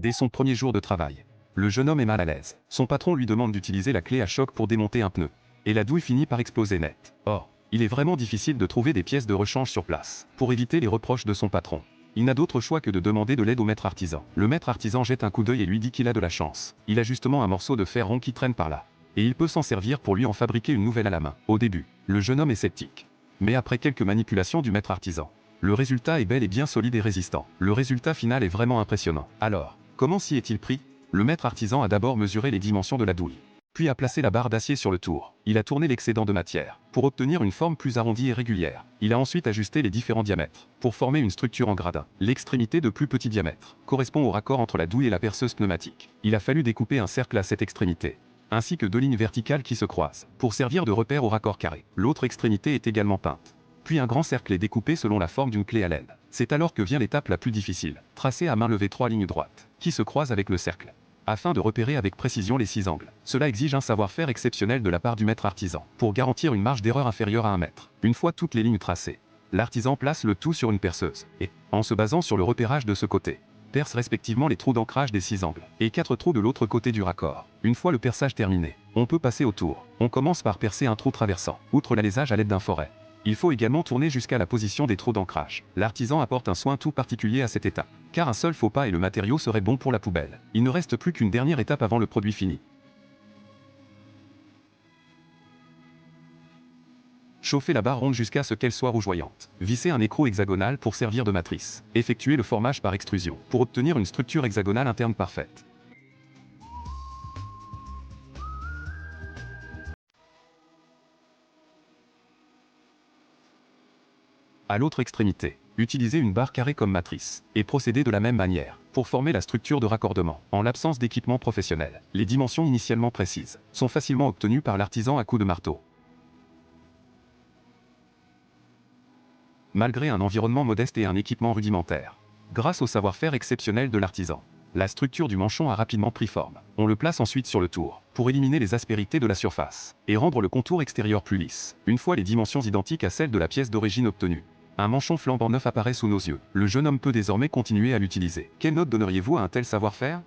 Dès son premier jour de travail, le jeune homme est mal à l'aise. Son patron lui demande d'utiliser la clé à choc pour démonter un pneu. Et la douille finit par exploser net. Or, il est vraiment difficile de trouver des pièces de rechange sur place. Pour éviter les reproches de son patron, il n'a d'autre choix que de demander de l'aide au maître artisan. Le maître artisan jette un coup d'œil et lui dit qu'il a de la chance. Il a justement un morceau de fer rond qui traîne par là. Et il peut s'en servir pour lui en fabriquer une nouvelle à la main. Au début, le jeune homme est sceptique. Mais après quelques manipulations du maître artisan, le résultat est bel et bien solide et résistant. Le résultat final est vraiment impressionnant. Alors, comment s'y est-il pris? Le maître artisan a d'abord mesuré les dimensions de la douille, puis a placé la barre d'acier sur le tour. Il a tourné l'excédent de matière pour obtenir une forme plus arrondie et régulière. Il a ensuite ajusté les différents diamètres pour former une structure en gradin. L'extrémité de plus petit diamètre correspond au raccord entre la douille et la perceuse pneumatique. Il a fallu découper un cercle à cette extrémité, ainsi que deux lignes verticales qui se croisent, pour servir de repère au raccord carré. L'autre extrémité est également peinte. Puis un grand cercle est découpé selon la forme d'une clé à laine. C'est alors que vient l'étape la plus difficile. Tracer à main levée 3 lignes droites, qui se croisent avec le cercle, afin de repérer avec précision les 6 angles. Cela exige un savoir-faire exceptionnel de la part du maître artisan, pour garantir une marge d'erreur inférieure à 1 mètre. Une fois toutes les lignes tracées, l'artisan place le tout sur une perceuse, et, en se basant sur le repérage de ce côté, perce respectivement les trous d'ancrage des 6 angles, et 4 trous de l'autre côté du raccord. Une fois le perçage terminé, on peut passer au tour. On commence par percer un trou traversant, outre l'alésage à l'aide d'un forêt. Il faut également tourner jusqu'à la position des trous d'ancrage. L'artisan apporte un soin tout particulier à cette étape, car un seul faux pas et le matériau serait bon pour la poubelle. Il ne reste plus qu'une dernière étape avant le produit fini. Chauffer la barre ronde jusqu'à ce qu'elle soit rougeoyante. Visser un écrou hexagonal pour servir de matrice. Effectuer le formage par extrusion, pour obtenir une structure hexagonale interne parfaite. À l'autre extrémité, utilisez une barre carrée comme matrice, et procédez de la même manière, pour former la structure de raccordement. En l'absence d'équipement professionnel, les dimensions initialement précises sont facilement obtenues par l'artisan à coups de marteau. Malgré un environnement modeste et un équipement rudimentaire, grâce au savoir-faire exceptionnel de l'artisan, la structure du manchon a rapidement pris forme. On le place ensuite sur le tour, pour éliminer les aspérités de la surface, et rendre le contour extérieur plus lisse. Une fois les dimensions identiques à celles de la pièce d'origine obtenue, un manchon flambant neuf apparaît sous nos yeux. Le jeune homme peut désormais continuer à l'utiliser. Quelle note donneriez-vous à un tel savoir-faire?